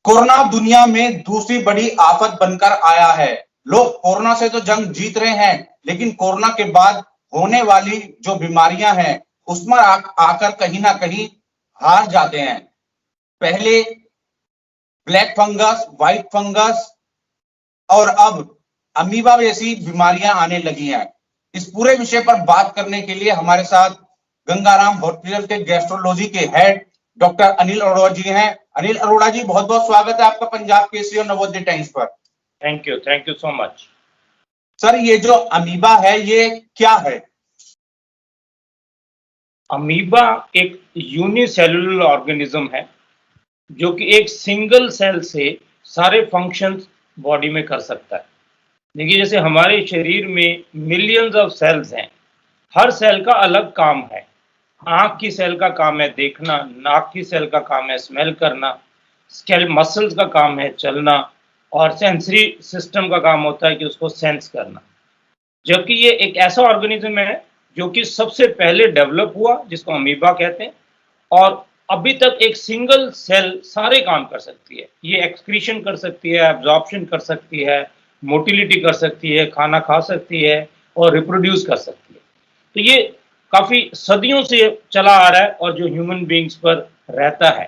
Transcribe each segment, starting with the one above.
Corona दुनिया में दूसरी बड़ी आफत बनकर आया है। लोग कोरोना से तो जंग जीत रहे हैं, लेकिन कोरोना के बाद होने वाली जो बीमारियां हैं उसमें आकर कहीं ना कहीं हार जाते हैं। पहले ब्लैक फंगस, व्हाइट फंगस और अब अमीबा जैसी बीमारियां आने लगी हैं। इस पूरे विषय पर बात करने के लिए हमारे साथ गंगाराम हॉस्पिटल के गैस्ट्रोलॉजी के हेड डॉक्टर अनिल अरोड़ा जी हैं। अनिल अरोड़ा जी, बहुत बहुत स्वागत है आपका पंजाब केसरी और नवोदय टाइम्स पर। Thank you so much. Sir, ये जो अमीबा है ये क्या है? अमीबा एक यूनिसेलुलर ऑर्गेनिज्म है जो कि एक सिंगल सेल से सारे फंक्शंस बॉडी में कर सकता है। देखिए, जैसे हमारे शरीर में मिलियंस ऑफ सेल्स हैं, हर सेल का अलग काम है। आंख की सेल का काम है देखना, नाक की सेल का काम है स्मेल करना, स्केल मसल्स का काम है चलना, और सेंसरी सिस्टम का काम होता है कि उसको सेंस करना। जबकि ये एक ऐसा ऑर्गेनिज्म है जो कि सबसे पहले डेवलप हुआ, जिसको अमीबा कहते हैं, और अभी तक एक सिंगल सेल सारे काम कर सकती है। ये एक्सक्रीशन कर सकती है, एब्जॉर्प्शन कर सकती है, मोटिलिटी कर सकती है, खाना खा सकती है और रिप्रोड्यूस कर सकती है। तो ये काफ़ी सदियों से चला आ रहा है और जो ह्यूमन बींग्स पर रहता है।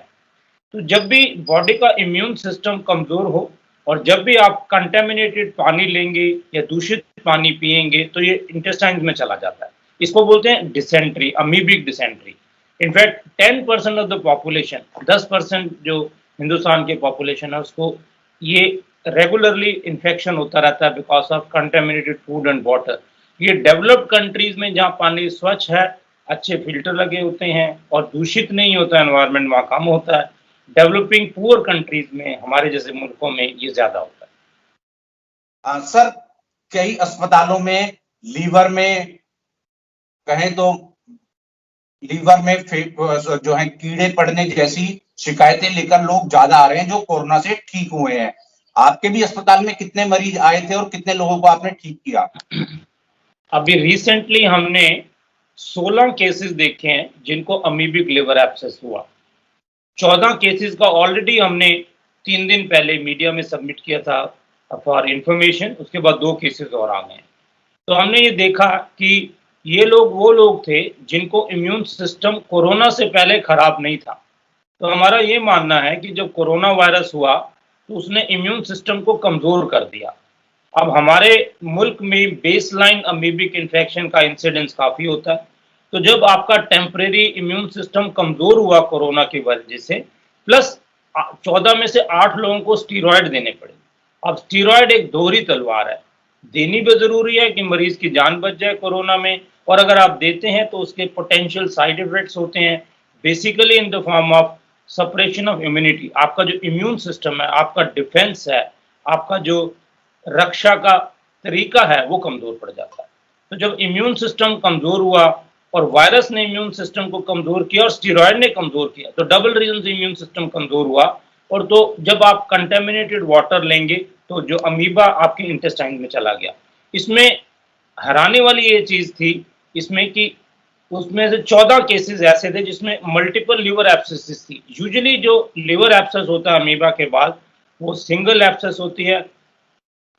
तो जब भी बॉडी का इम्यून सिस्टम कमज़ोर हो और जब भी आप कंटेमिनेटेड पानी लेंगे या दूषित पानी पिएंगे तो ये इंटेस्टाइन में चला जाता है। इसको बोलते हैं dysentery, amoebic dysentery. In fact 10% of the population, 10% जो हिंदुस्तान के पॉपुलेशन है उसको ये रेगुलरली इन्फेक्शन होता रहता है because of contaminated food and water. ये डेवलप्ड कंट्रीज में जहाँ पानी स्वच्छ है, अच्छे फिल्टर लगे होते हैं और दूषित नहीं होता है एनवायरनमेंट, वहाँ कम होता है। डेवलपिंग पुअर कंट्रीज में, हमारे जैसे मुल्कों में ये ज्यादा होता है। सर, कई अस्पतालों में लीवर में कहें तो लीवर में जो है कीड़े पड़ने जैसी शिकायतें लेकर लोग ज्यादा आ रहे हैं जो कोरोना से ठीक हुए हैं। आपके भी अस्पताल में कितने मरीज आए थे और कितने लोगों को आपने ठीक किया? अभी रिसेंटली हमने 16 केसेस देखे हैं जिनको अमीबिक लिवर एब्सेस हुआ। 14 केसेस का ऑलरेडी हमने 3 दिन पहले मीडिया में सबमिट किया था फॉर इंफॉर्मेशन। उसके बाद 2 केसेस और आ गए। तो हमने ये देखा कि ये लोग वो लोग थे जिनको इम्यून सिस्टम कोरोना से पहले खराब नहीं था। तो हमारा ये मानना है कि जब कोरोना वायरस हुआ तो उसने इम्यून सिस्टम को कमज़ोर कर दिया। अब हमारे मुल्क में बेसलाइन अमीबिक इन्फेक्शन का इंसिडेंस काफ़ी होता है। तो जब आपका टेम्परेरी इम्यून सिस्टम कमज़ोर हुआ कोरोना की वजह से, प्लस 14 में से 8 लोगों को स्टीरॉयड देने पड़े। अब स्टीरॉयड एक दोहरी तलवार है, देनी भी ज़रूरी है कि मरीज़ की जान बच जाए कोरोना में, और अगर आप देते हैं तो उसके पोटेंशियल साइड इफ़ेक्ट्स होते हैं, basically in the form of suppression of immunity. आपका जो इम्यून सिस्टम है, आपका डिफेंस है, आपका जो रक्षा का तरीका है वो कमज़ोर पड़ जाता है। तो जब इम्यून सिस्टम कमज़ोर हुआ और वायरस ने इम्यून सिस्टम को कमज़ोर किया और स्टीरॉयड ने कमज़ोर किया, तो डबल रीजन से इम्यून सिस्टम कमज़ोर हुआ। और तो जब आप कंटेमिनेटेड वाटर लेंगे तो जो अमीबा आपके इंटेस्टाइन में चला गया। इसमें हैरानी वाली ये चीज़ थी इसमें कि उसमें से 14 केसेस ऐसे थे जिसमें मल्टीपल लिवर एब्सेसिस थी। यूजुअली जो लिवर एब्सेस होता है अमीबा के बाद वो सिंगल एब्सेस होती है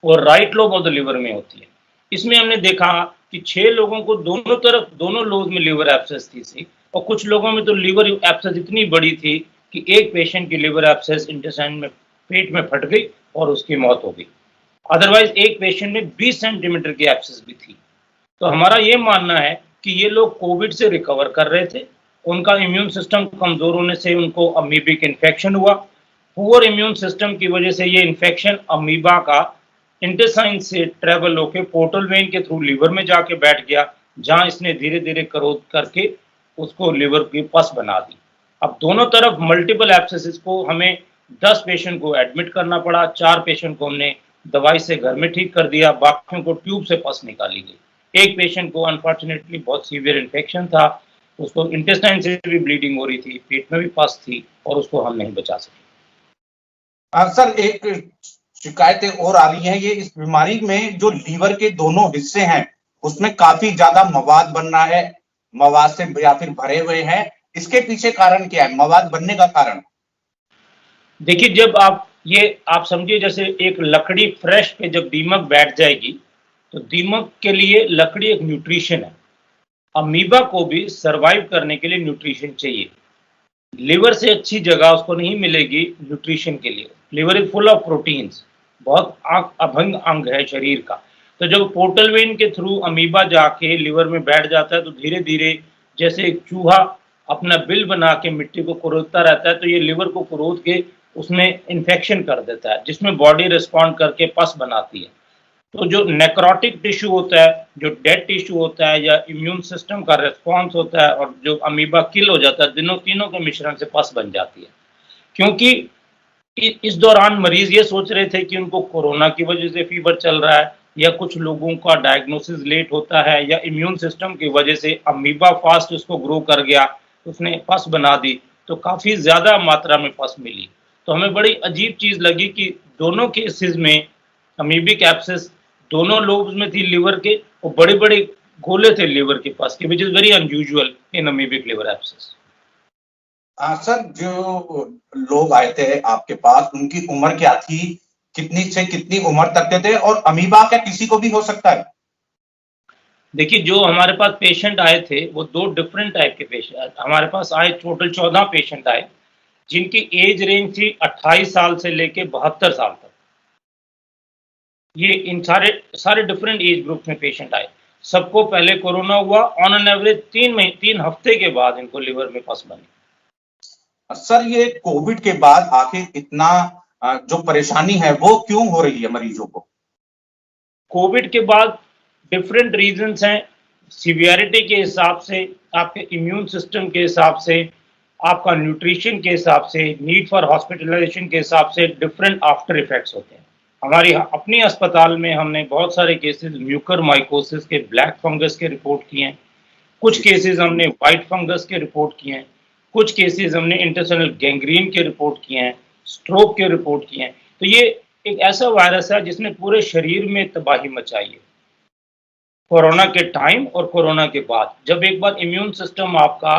और right lobe of the liver में होती है। इसमें हमने देखा कि 6 लोगों को दोनों तरफ, दोनों लोब में लिवर एब्सेस थी और कुछ लोगों में तो लिवर एब्सेस इतनी बड़ी थी कि एक पेशेंट की लिवर एब्सेस इंटेस्टाइन में, पेट में फट गई और उसकी मौत हो गई। अदरवाइज एक पेशेंट में 20 सेंटीमीटर की एब्सेस भी थी। तो हमारा ये मानना है कि ये लोग कोविड से रिकवर कर रहे थे, उनका इम्यून सिस्टम कमज़ोर होने से उनको अमीबिक इन्फेक्शन हुआ। पुअर इम्यून सिस्टम की वजह से ये इन्फेक्शन अमीबा का इंटेस्टाइन से ट्रेवल होकर पोर्टल वेन के थ्रू लिवर में जाके बैठ गया, जहां इसने धीरे धीरे करोध करके उसको लिवर की पस बना दी। अब दोनों तरफ मल्टीपल एब्सेसिस को हमें 10 पेशेंट को एडमिट करना पड़ा। 4 पेशेंट को हमने दवाई से घर में ठीक कर दिया, बाकियों को ट्यूब से पस निकाली गई। एक पेशेंट को अनफॉर्चुनेटली बहुत सीवियर इन्फेक्शन था, उसको इंटेस्टाइन से भी ब्लीडिंग हो रही थी, पेट में भी पस थी और उसको हम नहीं बचा सके। सर, एक शिकायतें और आ रही हैं, ये इस बीमारी में जो लीवर के दोनों हिस्से हैं उसमें काफी ज्यादा मवाद बन रहा है, मवाद से या फिर भरे हुए हैं। इसके पीछे कारण क्या है, मवाद बनने का कारण? देखिए, जब आप ये आप समझिए जैसे एक लकड़ी फ्रेश पे जब दीमक बैठ जाएगी, तो दीमक के लिए लकड़ी एक न्यूट्रिशन है। अमीबा को भी सर्वाइव करने के लिए न्यूट्रिशन चाहिए। लिवर से अच्छी जगह उसको नहीं मिलेगी न्यूट्रिशन के लिए। Liver is full of proteins, बहुत अभंग अंग है शरीर का। तो जब पोर्टल वेन के थ्रू अमीबा जाके लिवर में बैठ जाता है, तो धीरे धीरे जैसे एक चूहा अपना बिल बना के मिट्टी को कुरेदता रहता है, तो ये लिवर को कुरेद के उसमें इन्फेक्शन कर देता है, जिसमें बॉडी रिस्पॉन्ड करके पस बनाती है। तो जो नेक्रोटिक टिश्यू होता है, जो डेड टिश्यू होता है, या इम्यून सिस्टम का रिस्पॉन्स होता है, और जो अमीबा किल हो जाता है, तीनों के मिश्रण से पस बन जाती है। क्योंकि इस दौरान मरीज ये सोच रहे थे कि उनको कोरोना की वजह से फीवर चल रहा है, या कुछ लोगों का डायग्नोसिस लेट होता है, या इम्यून सिस्टम की वजह से अमीबा फास्ट उसको ग्रो कर गया, उसने पस बना दी, तो काफ़ी ज़्यादा मात्रा में पस मिली। तो हमें बड़ी अजीब चीज़ लगी कि दोनों केसेस में अमीबिक एब्सेस दोनों लोब्स में थी लिवर के, और बड़े बड़े गोले थे लिवर के पास के, which is very unusual in amoebic liver abscess. Sir, जो लोग आए थे आपके पास, उनकी उम्र क्या थी? कितनी से कितनी उम्र तक के थे? और अमीबा क्या किसी को भी हो सकता है? देखिए, जो हमारे पास पेशेंट आए थे वो 2 डिफरेंट टाइप के पेशेंट हमारे पास आए। टोटल 14 पेशेंट आए, जिनकी एज रेंज थी 28 साल से लेके 72 साल तक। ये इन सारे सारे डिफरेंट एज ग्रुप में पेशेंट आए। सबको पहले कोरोना हुआ, ऑन एन एवरेज 3 हफ्ते के बाद इनको लिवर में पस बनी। सर, ये कोविड के बाद आखिर इतना जो परेशानी है वो क्यों हो रही है मरीजों को? कोविड के बाद डिफरेंट रीजंस हैं, सीवियरिटी के हिसाब से, आपके इम्यून सिस्टम के हिसाब से, आपका न्यूट्रिशन के हिसाब से, नीड फॉर हॉस्पिटलाइजेशन के हिसाब से डिफरेंट आफ्टर इफेक्ट्स होते हैं। हमारी अपनी अस्पताल में हमने बहुत सारे केसेस म्यूकरमाइकोसिस के, ब्लैक फंगस के रिपोर्ट किए हैं। कुछ केसेस हमने वाइट फंगस के रिपोर्ट किए हैं। कुछ केसेस हमने इंटेस्टाइनल गैंग्रीन के रिपोर्ट किए हैं, स्ट्रोक के रिपोर्ट किए हैं। तो ये एक ऐसा वायरस है जिसने पूरे शरीर में तबाही मचाई है, कोरोना के टाइम और कोरोना के बाद। जब एक बार इम्यून सिस्टम आपका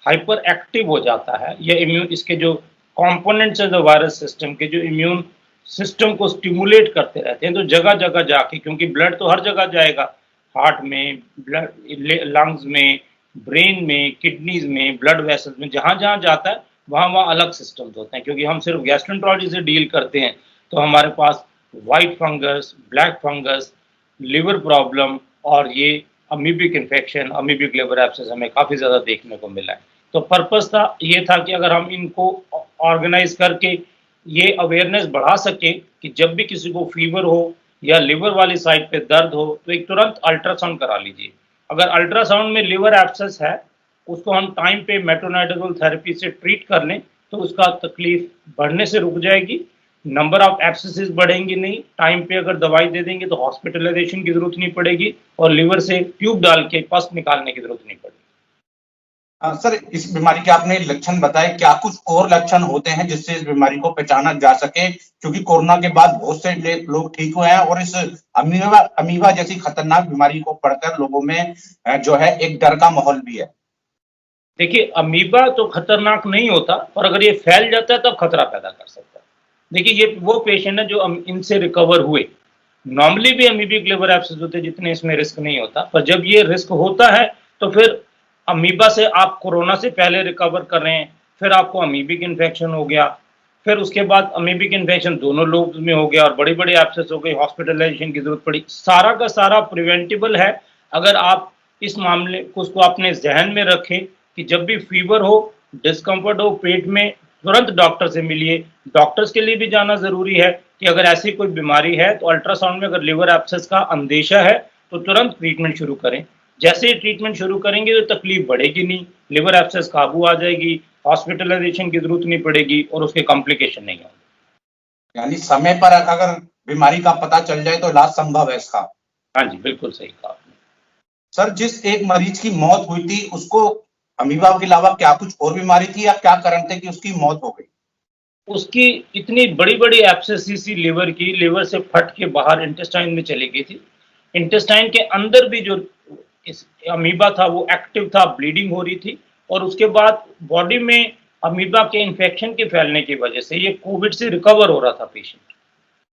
हाइपर एक्टिव हो जाता है, या इम्यून इसके जो कंपोनेंट्स हैं, जो वायरस सिस्टम के, जो इम्यून सिस्टम को स्टिमुलेट करते रहते हैं, तो जगह जगह जाके, क्योंकि ब्लड तो हर जगह जाएगा, हार्ट में, ब्लड लंग्स में, ब्रेन में, किडनीज में, ब्लड वेसल्स में, जहाँ जहाँ जाता है वहाँ वहाँ अलग सिस्टम्स होते हैं। क्योंकि हम सिर्फ गैस्ट्रोएंटरोलॉजी से डील करते हैं, तो हमारे पास white fungus, black fungus, liver problem और ये amoebic infection, amoebic liver abscess हमें काफ़ी ज़्यादा देखने को मिला है। तो पर्पस था ये था कि अगर हम इनको ऑर्गेनाइज करके ये अवेयरनेस बढ़ा सकें कि जब भी किसी को फीवर हो या लिवर वाली साइड पे दर्द हो, तो एक तुरंत अल्ट्रासाउंड करा लीजिए। अगर अल्ट्रासाउंड में लिवर एब्सेस है, उसको हम टाइम पे मेट्रोनाइट्रोजोल थेरेपी से ट्रीट कर लें, तो उसका तकलीफ बढ़ने से रुक जाएगी, नंबर ऑफ एब्सेसेस बढ़ेंगी नहीं। टाइम पे अगर दवाई दे देंगे तो हॉस्पिटलाइजेशन की जरूरत नहीं पड़ेगी, और लिवर से ट्यूब डाल के पस निकालने की जरूरत नहीं पड़ेगी। सर, इस बीमारी के आपने लक्षण बताए, क्या कुछ और लक्षण होते हैं जिससे इस बीमारी को पहचाना जा सके? क्योंकि कोरोना के बाद बहुत से लोग ठीक हुए हैं, और इस अमीबा जैसी खतरनाक बीमारी को पढ़कर लोगों में जो है एक डर का माहौल भी है। देखिए, अमीबा तो खतरनाक नहीं होता, पर अगर ये फैल जाता है तब खतरा पैदा कर सकता है। देखिए, ये वो पेशेंट है जो इनसे रिकवर हुए। नॉर्मली भी अमीबिक लिवर एब्सेस होते हैं, जितने इसमें रिस्क नहीं होता, पर जब ये रिस्क होता है तो फिर अमीबा से आप कोरोना से पहले रिकवर कर रहे हैं, फिर आपको अमीबिक इन्फेक्शन हो गया, फिर उसके बाद अमीबिक इन्फेक्शन दोनों लोब्स में हो गया और बड़ी बड़ी एब्सेस हो गई, हॉस्पिटलाइजेशन की जरूरत पड़ी। सारा का सारा प्रिवेंटेबल है, अगर आप इस मामले को उसको अपने जहन में रखें कि जब भी फीवर हो, डिस्कम्फर्ट हो पेट में, तुरंत डॉक्टर से मिलिए। डॉक्टर्स के लिए भी जाना ज़रूरी है कि अगर ऐसी कोई बीमारी है तो अल्ट्रासाउंड में अगर लिवर एब्सेस का अंदेशा है तो तुरंत ट्रीटमेंट शुरू करें। जैसे ही ट्रीटमेंट शुरू करेंगे तो तकलीफ बढ़ेगी नहीं, लिवर एब्सेस काबू आ जाएगी, हॉस्पिटलाइजेशन की जरूरत नहीं पड़ेगी और उसके कॉम्प्लिकेशन नहीं होंगे। यानी समय पर अगर बीमारी का पता चल जाए तो इलाज संभव है इसका। हाँ जी, बिल्कुल सही कहा आपने। सर, जिस एक मरीज की मौत हुई थी, उसको अमीबा के अलावा क्या कुछ और बीमारी थी, या क्या कारण थे कि उसकी मौत हो गई? उसकी इतनी बड़ी बड़ी एब्सेस थी लिवर की, लिवर से फट के बाहर इंटेस्टाइन में चली गई थी। इंटेस्टाइन के अंदर भी जो इस अमीबा था वो एक्टिव था, ब्लीडिंग हो रही थी, और उसके बाद बॉडी में अमीबा के इन्फेक्शन के फैलने की वजह से ये कोविड से रिकवर हो रहा था पेशेंट।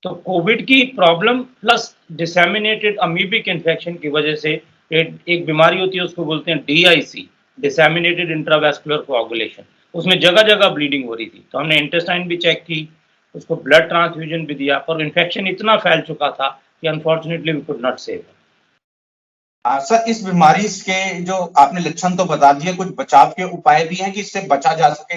तो कोविड की problem plus disseminated amoebic infection की वजह से एक बीमारी होती है, उसको बोलते हैं DIC, डिसेमिनेटेड इंट्रावैस्कुलर कोआगुलेशन। उसमें जगह जगह ब्लीडिंग हो रही थी, तो हमने इंटेस्टाइन भी चेक की, उसको ब्लड ट्रांसफ्यूजन भी दिया, पर इन्फेक्शन इतना फैल चुका था कि unfortunately we could not save. Sir, इस बीमारी के जो आपने लक्षण तो बता दिए, कुछ बचाव के उपाय भी हैं कि इससे बचा जा सके?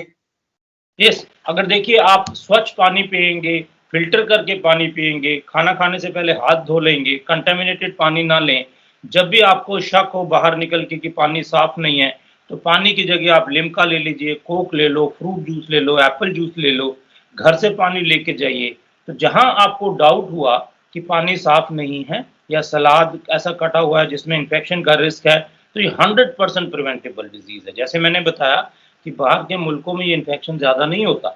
यस, अगर देखिए आप स्वच्छ पानी पिएंगे, फिल्टर करके पानी पिएंगे, खाना खाने से पहले हाथ धो लेंगे, कंटामिनेटेड पानी ना लें। जब भी आपको शक हो बाहर निकल के कि पानी साफ नहीं है, तो पानी की जगह आप लिम्का ले लीजिए, कोक ले लो, फ्रूट जूस ले लो, एप्पल जूस ले लो, घर से पानी लेके जाइए। तो जहां आपको डाउट हुआ कि पानी साफ नहीं है या सलाद ऐसा कटा हुआ है जिसमें इन्फेक्शन का रिस्क है, तो ये 100% प्रिवेंटेबल डिजीज है। जैसे मैंने बताया कि बाहर के मुल्कों में ये इन्फेक्शन ज़्यादा नहीं होता।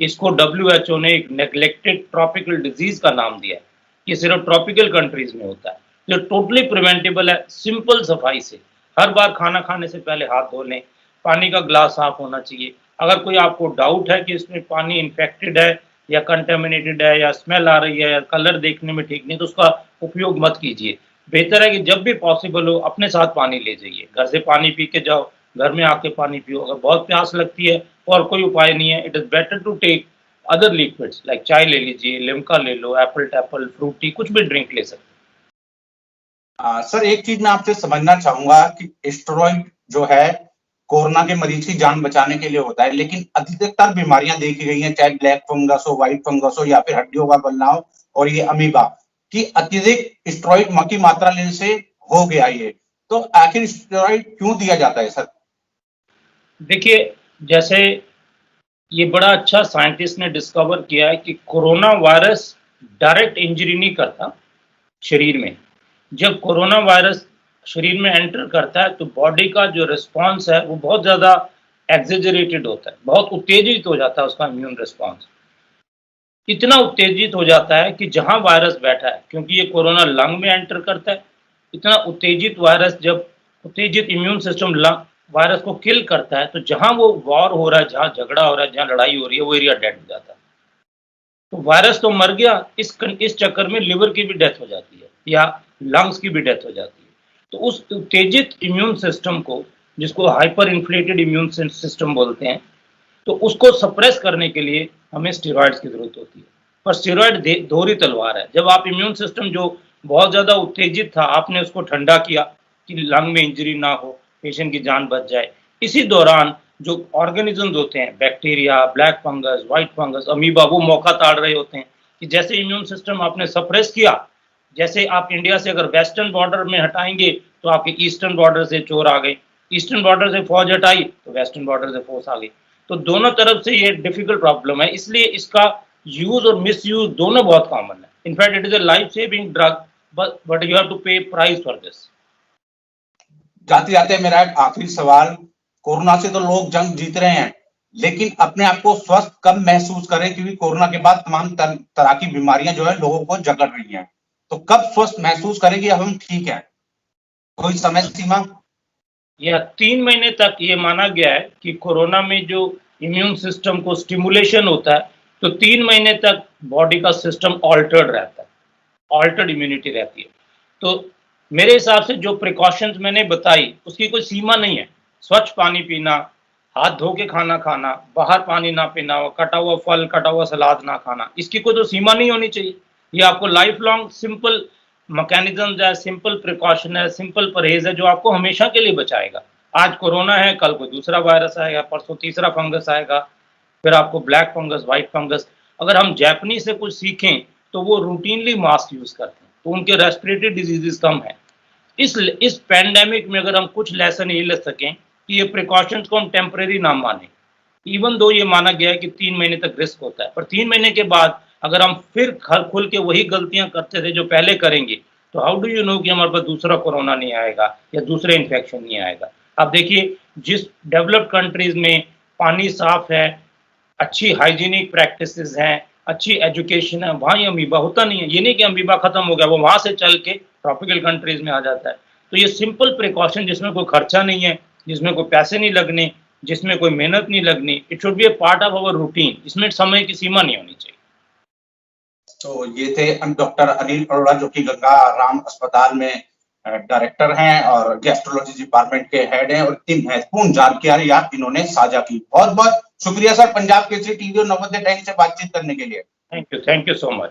इसको WHO ने एक नेग्लेक्टेड ट्रॉपिकल डिजीज का नाम दिया है। ये सिर्फ ट्रॉपिकल कंट्रीज में होता है। जो टोटली प्रिवेंटेबल है, सिंपल सफाई से। हर बार खाना खाने से पहले हाथ धो लें, पानी का ग्लास साफ होना चाहिए। अगर कोई आपको डाउट है कि इसमें पानी इन्फेक्टेड है या कंटेमिनेटेड है या स्मेल आ रही है या कलर देखने में ठीक नहीं, तो उसका उपयोग मत कीजिए। बेहतर है कि जब भी पॉसिबल हो अपने साथ पानी ले जाइए, घर से पानी पी के जाओ, घर में आके पानी पियो। अगर बहुत प्यास लगती है और कोई उपाय नहीं है, it is better to take other liquids like चाय ले लीजिए, लिम्का ले लो, एप्पल टैपल, फ्रूटी, कुछ भी ड्रिंक ले सकते हैं। सर, एक चीज मैं आपसे समझना चाहूंगा कि स्टेरॉइड जो है कोरोना के मरीज की जान बचाने के लिए होता है, लेकिन अधिकतर बीमारियां देखी गई हैं, चाहे ब्लैक फंगस हो, व्हाइट फंगस हो या फिर हड्डियों का गलना हो और ये अमीबा, की अत्यधिक स्टेरॉइड की मात्रा लेने से हो गया ये। तो आखिर स्टेरॉइड क्यों दिया जाता है सर? देखिए, जैसे ये बड़ा अच्छा साइंटिस्ट ने डिस्कवर किया है कि कोरोना वायरस डायरेक्ट इंजरी नहीं करता शरीर में। जब कोरोना वायरस शरीर में एंटर करता है तो बॉडी का जो रिस्पॉन्स है वो बहुत ज़्यादा एक्सेजरेटेड होता है, बहुत उत्तेजित हो जाता है उसका इम्यून रिस्पॉन्स। इतना उत्तेजित हो जाता है कि जहाँ वायरस बैठा है, क्योंकि ये कोरोना लंग में एंटर करता है, इतना उत्तेजित वायरस जब उत्तेजित इम्यून सिस्टम वायरस को किल करता है, तो जहाँ वो वॉर हो रहा है, जहाँ झगड़ा हो रहा है, जहाँ लड़ाई हो रही है, वो एरिया डेड हो जाता है। तो वायरस तो मर गया, इस चक्कर में लिवर की भी डेथ हो जाती है या लंग्स की भी डेथ हो जाती है। तो उस उत्तेजित इम्यून सिस्टम को, जिसको हाइपर इन्फ्लेटेड इम्यून सिस्टम बोलते हैं, तो उसको सप्रेस करने के लिए हमें स्टेरॉइड्स की ज़रूरत होती है। पर स्टेरॉइड दोहरी तलवार है। जब आप इम्यून सिस्टम जो बहुत ज़्यादा उत्तेजित था, आपने उसको ठंडा किया कि लंग में इंजरी ना हो, पेशेंट की जान बच जाए। इसी दौरान जो ऑर्गेनिजम्स होते हैं, bacteria, black fungus, white fungus, amoeba, वो मौका ताड़ रहे होते हैं कि जैसे इम्यून सिस्टम आपने सप्रेस किया, जैसे आप इंडिया से अगर वेस्टर्न बॉर्डर में हटाएंगे तो आपके ईस्टर्न बॉर्डर से चोर आ गए, ईस्टर्न बॉर्डर से फौज हटाई तो वेस्टर्न बॉर्डर से फोर्स आ गई। तो दोनों तरफ से ये डिफिकल्ट प्रॉब्लम है, इसलिए इसका यूज और मिस यूज दोनों बहुत कॉमन है। In fact it is a life saving drug, but you have to pay price for this. जाते जाते मेरा एक आखिरी सवाल, कोरोना से तो लोग जंग जीत रहे हैं, लेकिन अपने आप को स्वस्थ कब महसूस करें, क्योंकि कोरोना के बाद तमाम तरह की बीमारियां जो है लोगों को जकड़ रही हैं, तो कब स्वस्थ महसूस करें कि अब हम ठीक हैं? कोई समय सीमा? या 3 महीने तक ये माना गया है कि कोरोना में जो इम्यून सिस्टम को स्टिमुलेशन होता है, तो 3 महीने तक बॉडी का सिस्टम ऑल्टर्ड रहता है, ऑल्टर्ड इम्यूनिटी रहती है। तो मेरे हिसाब से जो प्रिकॉशंस मैंने बताई उसकी कोई सीमा नहीं है। स्वच्छ पानी पीना, हाथ धो के खाना खाना, बाहर पानी ना पीना, कटा हुआ फल, कटा हुआ सलाद ना खाना, इसकी कोई तो सीमा नहीं होनी चाहिए। ये आपको लाइफ लॉन्ग सिंपल मैकेनिज्म है, सिंपल प्रिकॉशन है, सिंपल परहेज है जो आपको हमेशा के लिए बचाएगा। आज कोरोना है, कल कोई दूसरा वायरस आएगा, परसों तीसरा फंगस आएगा, फिर आपको ब्लैक फंगस, व्हाइट फंगस। अगर हम जापानीज से कुछ सीखें तो वो रूटीनली मास्क यूज करते हैं, तो उनके रेस्पिरेटरी डिजीजेस कम है। इस पैंडेमिक में अगर हम कुछ लेसन ये ले सकें कि ये प्रिकॉशंस को हम टेम्परेरी ना माने, इवन दो ये माना गया है कि 3 महीने तक रिस्क होता है, पर 3 महीने के बाद अगर हम फिर खुल के वही गलतियां करते थे जो पहले करेंगे, तो हाउ डू यू नो कि हमारे पास दूसरा कोरोना नहीं आएगा या दूसरा इन्फेक्शन नहीं आएगा। आप देखिए, जिस डेवलप्ड कंट्रीज में पानी साफ है, अच्छी हाइजीनिक प्रैक्टिसेस हैं, अच्छी एजुकेशन है, वहाँ ये अमीबा होता नहीं है। ये नहीं कि अमीबा खत्म हो गया, वो वहाँ से चल के ट्रॉपिकल कंट्रीज में आ जाता है। तो ये सिंपल प्रिकॉशन जिसमें कोई खर्चा नहीं है, जिसमें कोई पैसे नहीं लगने, जिसमें कोई मेहनत नहीं लगनी। It should be A part of our routine. इसमें समय की सीमा नहीं होनी चाहिए। तो ये थे डॉक्टर अनिल अरोड़ा, जो कि गंगा राम अस्पताल में डायरेक्टर हैं और गैस्ट्रोलॉजी डिपार्टमेंट के हेड हैं, और इतनी महत्वपूर्ण जानकारियां इन्होंने साझा की। बहुत बहुत शुक्रिया सर, पंजाब केसरी टीवी और नवोदय टाइम्स से बातचीत करने के लिए। Thank you so much.